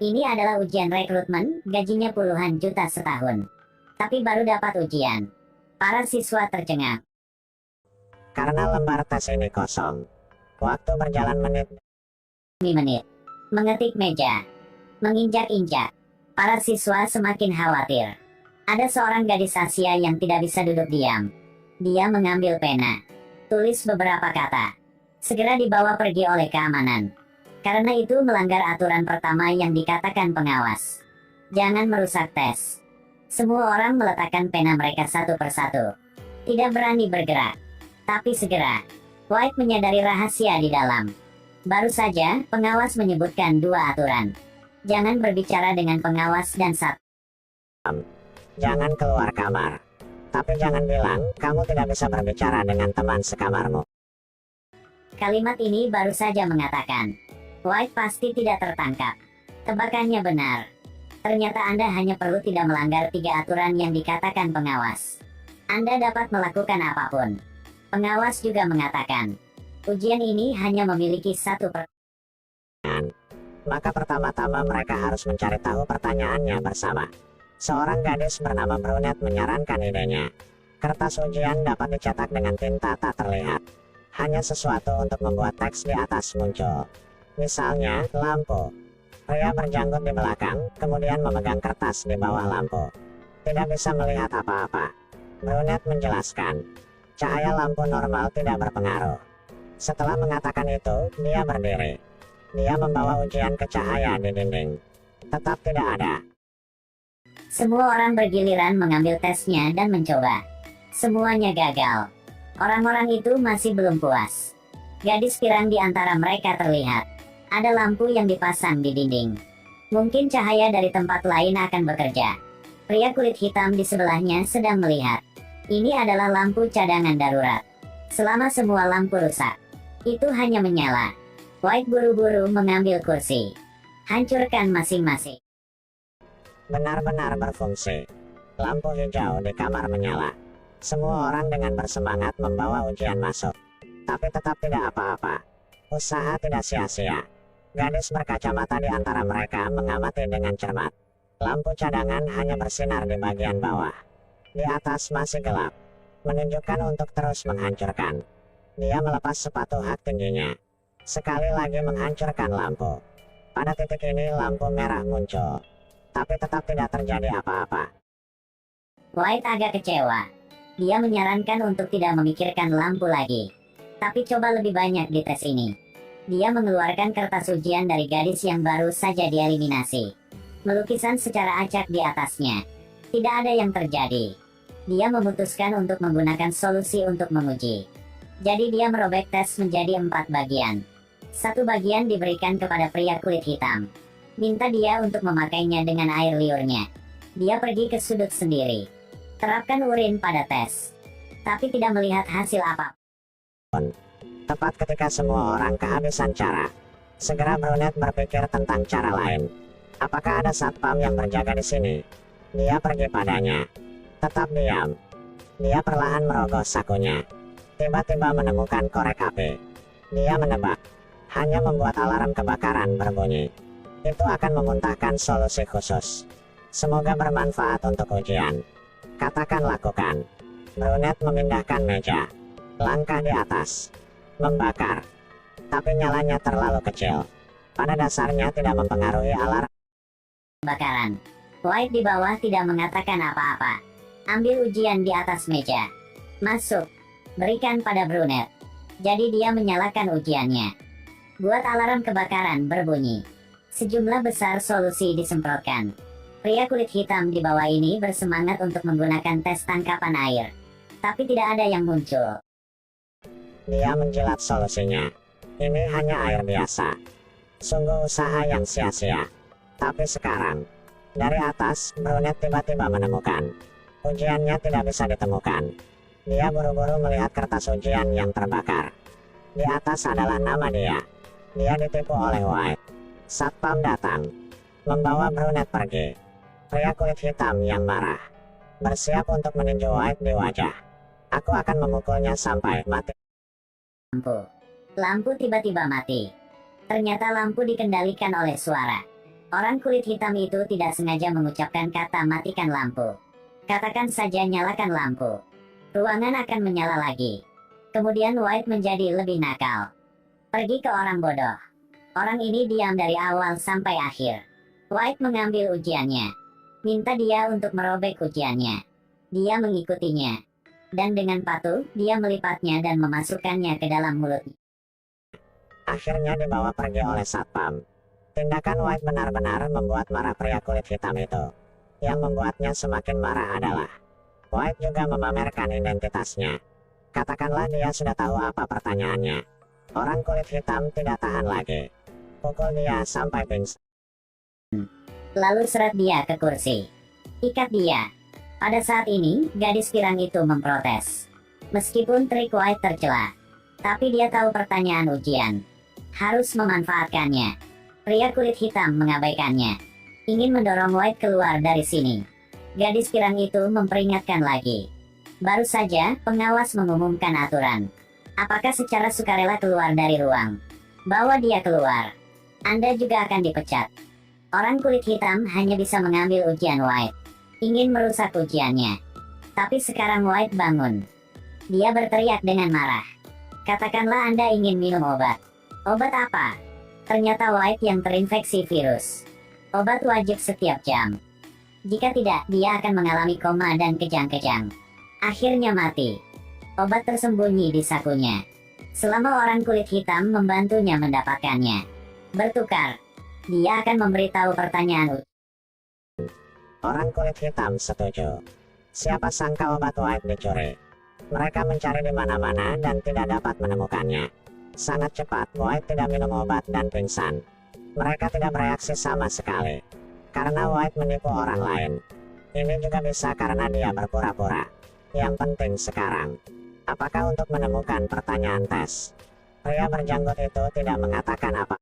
Ini adalah ujian rekrutmen, gajinya puluhan juta setahun. Tapi baru dapat ujian. Para siswa tercengang. Karena lembar tes ini kosong. Waktu berjalan menit Demi menit. Mengetik meja. Menginjak-injak. Para siswa semakin khawatir. Ada seorang gadis Asia yang tidak bisa duduk diam. Dia mengambil pena. Tulis beberapa kata. Segera dibawa pergi oleh keamanan. Karena itu melanggar aturan pertama yang dikatakan pengawas. Jangan merusak tes. Semua orang meletakkan pena mereka satu persatu. Tidak berani bergerak. Tapi segera, White menyadari rahasia di dalam. Baru saja, pengawas menyebutkan dua aturan. Jangan berbicara dengan pengawas dan satpam. jangan keluar kamar. Tapi jangan bilang kamu tidak bisa berbicara dengan teman sekamarmu. Kalimat ini baru saja mengatakan, White pasti tidak tertangkap. Tebakannya benar. Ternyata Anda hanya perlu tidak melanggar 3 aturan yang dikatakan pengawas. Anda dapat melakukan apapun. Pengawas juga mengatakan, ujian ini hanya memiliki satu Maka pertama-tama mereka harus mencari tahu pertanyaannya bersama. Seorang gadis bernama Brunette menyarankan idenya. Kertas ujian dapat dicetak dengan tinta tak terlihat. Hanya sesuatu untuk membuat teks di atas muncul. Misalnya, lampu. Pria berjanggut di belakang, kemudian memegang kertas di bawah lampu. Tidak bisa melihat apa-apa. Brunette menjelaskan. Cahaya lampu normal tidak berpengaruh. Setelah mengatakan itu, dia berdiri. Dia membawa ujian ke cahaya di dinding. Tetap tidak ada. Semua orang bergiliran mengambil tesnya dan mencoba. Semuanya gagal. Orang-orang itu masih belum puas. Gadis pirang di antara mereka terlihat. Ada lampu yang dipasang di dinding. Mungkin cahaya dari tempat lain akan bekerja. Pria kulit hitam di sebelahnya sedang melihat. Ini adalah lampu cadangan darurat. Selama semua lampu rusak, itu hanya menyala. White buru-buru mengambil kursi. Hancurkan masing-masing. Benar-benar berfungsi. Lampu hijau di kamar menyala. Semua orang dengan bersemangat membawa ujian masuk. Tapi tetap tidak apa-apa. Usaha tidak sia-sia. Gadis berkacamata di antara mereka mengamati dengan cermat. Lampu cadangan hanya bersinar di bagian bawah. Di atas masih gelap. Menunjukkan untuk terus menghancurkan. Dia melepas sepatu hak tingginya. Sekali lagi menghancurkan lampu. Pada titik ini lampu merah muncul. Tapi tetap tidak terjadi apa-apa. White agak kecewa. Dia menyarankan untuk tidak memikirkan lampu lagi. Tapi coba lebih banyak di tes ini. Dia mengeluarkan kertas ujian dari gadis yang baru saja dieliminasi. Melukisan secara acak di atasnya. Tidak ada yang terjadi. Dia memutuskan untuk menggunakan solusi untuk menguji. Jadi dia merobek tes menjadi 4 bagian. 1 bagian diberikan kepada pria kulit hitam. Minta dia untuk memakainya dengan air liurnya. Dia pergi ke sudut sendiri. Terapkan urin pada tes. Tapi tidak melihat hasil apa. Tepat ketika semua orang kehabisan cara. Segera Brunette berpikir tentang cara lain. Apakah ada satpam yang berjaga di sini? Dia pergi padanya. Tetap diam. Dia perlahan merogoh sakunya. Tiba-tiba menemukan korek api. Dia menebak. Hanya membuat alarm kebakaran berbunyi. Itu akan memuntahkan solusi khusus. Semoga bermanfaat untuk ujian. Katakan lakukan. Brunette memindahkan meja. Langkah di atas. Membakar. Tapi nyalanya terlalu kecil. Pada dasarnya tidak mempengaruhi alarm Kebakaran. White di bawah tidak mengatakan apa-apa. Ambil ujian di atas meja. Masuk. Berikan pada Brunette. Jadi dia menyalakan ujiannya. Buat alarm kebakaran berbunyi. Sejumlah besar solusi disemprotkan. Pria kulit hitam di bawah ini bersemangat untuk menggunakan tes tangkapan air. Tapi tidak ada yang muncul. Dia menjilat solusinya. Ini hanya air biasa. Sungguh usaha yang sia-sia. Tapi sekarang, dari atas, Brunette tiba-tiba menemukan. Ujiannya tidak bisa ditemukan. Dia buru-buru melihat kertas ujian yang terbakar. Di atas adalah nama dia. Dia ditipu oleh White. Satpam datang. Membawa Brunette pergi. Pria kulit hitam yang marah. Bersiap untuk meninju White di wajah. Aku akan memukulnya sampai mati. Lampu tiba-tiba mati. Ternyata lampu dikendalikan oleh suara. Orang kulit hitam itu tidak sengaja mengucapkan kata matikan lampu. Katakan saja nyalakan lampu. Ruangan akan menyala lagi. Kemudian White menjadi lebih nakal. Pergi ke orang bodoh. Orang ini diam dari awal sampai akhir. White mengambil ujiannya. Minta dia untuk merobek ujiannya. Dia mengikutinya. Dan dengan patuh, dia melipatnya dan memasukkannya ke dalam mulutnya. Akhirnya dibawa pergi oleh satpam. Tindakan White benar-benar membuat marah pria kulit hitam itu. Yang membuatnya semakin marah adalah White juga memamerkan identitasnya. Katakanlah dia sudah tahu apa pertanyaannya. Orang kulit hitam tidak tahan lagi. Pukul dia sampai pingsan. Lalu seret dia ke kursi. Ikat dia. Pada saat ini, gadis pirang itu memprotes. Meskipun trik White tercela, tapi dia tahu pertanyaan ujian. Harus memanfaatkannya. Pria kulit hitam mengabaikannya. Ingin mendorong White keluar dari sini. Gadis pirang itu memperingatkan lagi. Baru saja, pengawas mengumumkan aturan. Apakah secara sukarela keluar dari ruang? Bawa dia keluar. Anda juga akan dipecat. Orang kulit hitam hanya bisa mengambil ujian White. Ingin merusak ujiannya. Tapi sekarang White bangun. Dia berteriak dengan marah. Katakanlah Anda ingin minum obat. Obat apa? Ternyata White yang terinfeksi virus. Obat wajib setiap jam. Jika tidak, dia akan mengalami koma dan kejang-kejang. Akhirnya mati. Obat tersembunyi di sakunya. Selama orang kulit hitam membantunya mendapatkannya. Bertukar. Dia akan memberitahu pertanyaan. Orang kulit hitam setuju. Siapa sangka obat White dicuri. Mereka mencari di mana-mana dan tidak dapat menemukannya. Sangat cepat, White tidak minum obat dan pingsan. Mereka tidak bereaksi sama sekali. Karena White menipu orang lain. Ini juga bisa karena dia berpura-pura. Yang penting sekarang, apakah untuk menemukan pertanyaan tes? Pria berjanggut itu tidak mengatakan apa.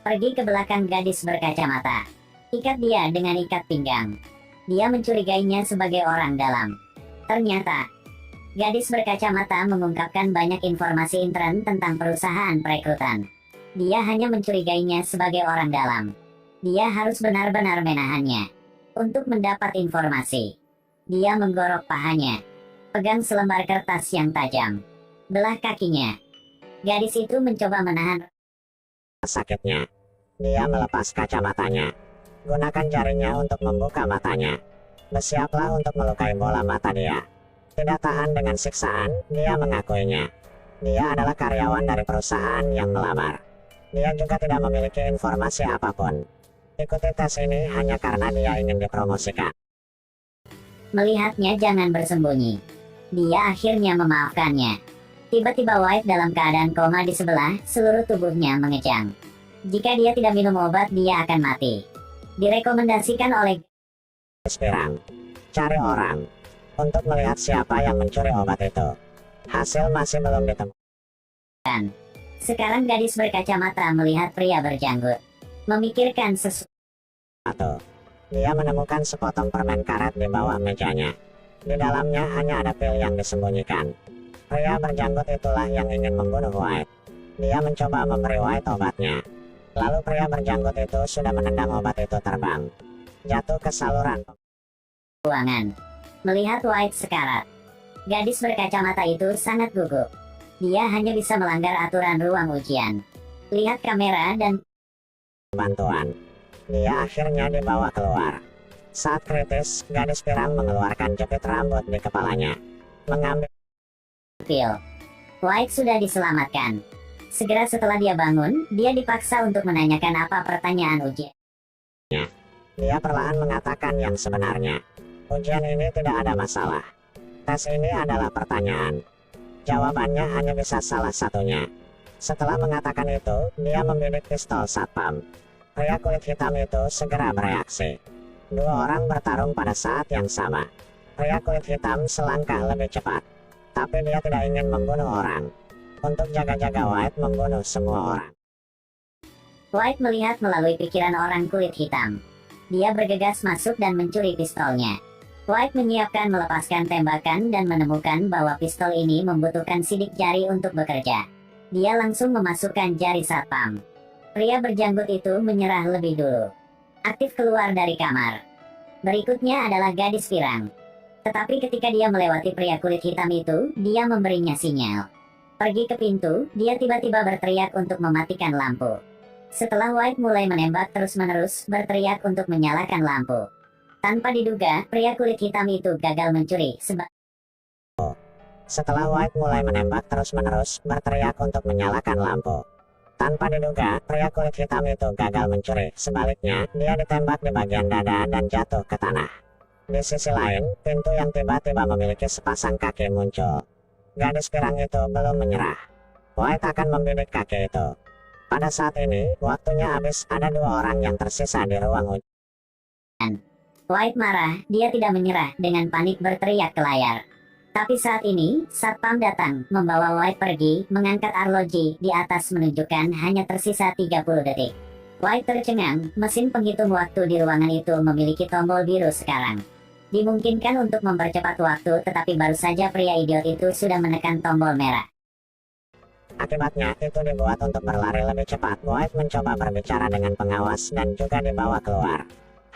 Pergi ke belakang gadis berkacamata. Ikat dia dengan ikat pinggang. Dia mencurigainya sebagai orang dalam. Ternyata, gadis berkacamata mengungkapkan banyak informasi intern tentang perusahaan perekrutan. Dia hanya mencurigainya sebagai orang dalam. Dia harus benar-benar menahannya. Untuk mendapat informasi, dia menggorok pahanya. Pegang selembar kertas yang tajam. Belah kakinya. Gadis itu mencoba menahan sakitnya. Dia melepas kacamatanya. Gunakan jarinya untuk membuka matanya. Bersiaplah untuk melukai bola mata dia. Tidak tahan dengan siksaan, dia mengakuinya. Dia adalah karyawan dari perusahaan yang melamar. Dia juga tidak memiliki informasi apapun. Ikuti tes ini hanya karena dia ingin dipromosikan. Melihatnya jangan bersembunyi. Dia akhirnya memaafkannya. Tiba-tiba White dalam keadaan koma di sebelah, seluruh tubuhnya mengejang. Jika dia tidak minum obat, dia akan mati. Direkomendasikan oleh Pirang. Cari orang. Untuk melihat siapa yang mencuri obat itu. Hasil masih belum ditemukan. Sekarang gadis berkacamata melihat pria berjanggut. Memikirkan sesuatu. Dia menemukan sepotong permen karet di bawah mejanya. Di dalamnya hanya ada pil yang disembunyikan. Pria berjanggut itulah yang ingin membunuh White. Dia mencoba memberi White obatnya. Lalu pria berjanggut itu sudah menendang obat itu terbang. Jatuh ke saluran ruangan. Melihat White sekarat, gadis berkacamata itu sangat gugup. Dia hanya bisa melanggar aturan ruang ujian. Lihat kamera dan bantuan. Dia akhirnya dibawa keluar. Saat kritis, gadis pirang mengeluarkan jepit rambut di kepalanya. Mengambil pil. White sudah diselamatkan. Segera setelah dia bangun, dia dipaksa untuk menanyakan apa pertanyaan ujian. Dia perlahan mengatakan yang sebenarnya. Ujian ini tidak ada masalah. Tes ini adalah pertanyaan. Jawabannya hanya bisa salah satunya. Setelah mengatakan itu, dia membidik pistol satpam. Pria kulit hitam itu segera bereaksi. Dua orang bertarung pada saat yang sama. Pria kulit hitam selangkah lebih cepat. Tapi dia tidak ingin membunuh orang. Untuk jaga-jaga White membunuh semua orang. White melihat melalui pikiran orang kulit hitam. Dia bergegas masuk dan mencuri pistolnya. White menyiapkan melepaskan tembakan dan menemukan bahwa pistol ini membutuhkan sidik jari untuk bekerja. Dia langsung memasukkan jari satpam. Pria berjanggut itu menyerah lebih dulu. Aktif keluar dari kamar. Berikutnya adalah gadis pirang. Tetapi ketika dia melewati pria kulit hitam itu, dia memberinya sinyal. Pergi ke pintu, dia tiba-tiba berteriak untuk mematikan lampu. Setelah White mulai menembak terus-menerus, berteriak untuk menyalakan lampu. Tanpa diduga, pria kulit hitam itu gagal mencuri sebab Setelah White mulai menembak terus-menerus, berteriak untuk menyalakan lampu. Tanpa diduga, pria kulit hitam itu gagal mencuri. Sebaliknya, dia ditembak di bagian dada dan jatuh ke tanah. Di sisi lain, pintu yang tiba-tiba memiliki sepasang kaki muncul. Gadis pirang itu belum menyerah. White akan membidik kaki itu. Pada saat ini, waktunya habis. Ada 2 orang yang tersisa di ruang ujian. White marah, dia tidak menyerah dengan panik berteriak ke layar. Tapi saat ini, satpam datang, membawa White pergi, mengangkat arloji di atas menunjukkan hanya tersisa 30 detik. White tercengang, mesin penghitung waktu di ruangan itu memiliki tombol biru sekarang. Dimungkinkan untuk mempercepat waktu, tetapi baru saja pria idiot itu sudah menekan tombol merah. Akibatnya, itu dibuat untuk berlari lebih cepat. White mencoba berbicara dengan pengawas dan juga dibawa keluar.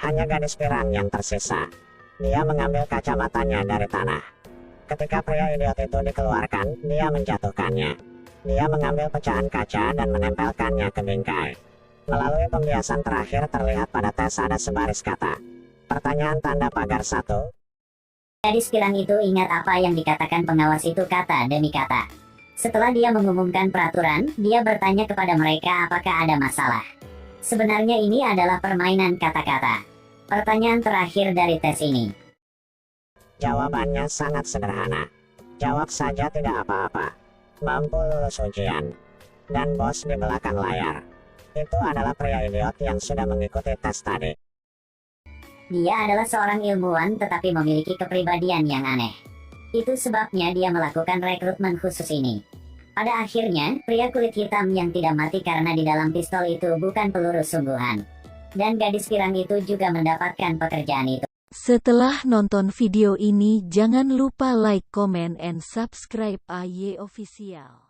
Hanya gadis pirang yang tersisa. Dia mengambil kacamatanya dari tanah. Ketika pria idiot itu dikeluarkan, dia menjatuhkannya. Dia mengambil pecahan kaca dan menempelkannya ke bingkai. Melalui pembiasan terakhir terlihat pada tes ada sebaris kata. Pertanyaan tanda pagar 1. Gadis pirang itu ingat apa yang dikatakan pengawas itu kata demi kata. Setelah dia mengumumkan peraturan, dia bertanya kepada mereka apakah ada masalah. Sebenarnya ini adalah permainan kata-kata. Pertanyaan terakhir dari tes ini. Jawabannya sangat sederhana. Jawab saja tidak apa-apa. Mampu lulus ujian. Dan bos di belakang layar. Itu adalah pria idiot yang sudah mengikuti tes tadi. Dia adalah seorang ilmuwan tetapi memiliki kepribadian yang aneh. Itu sebabnya dia melakukan rekrutmen khusus ini. Pada akhirnya, pria kulit hitam yang tidak mati karena di dalam pistol itu bukan peluru sungguhan. Dan gadis pirang itu juga mendapatkan pekerjaan itu. Setelah nonton video ini jangan lupa like, comment, and subscribe AY Official.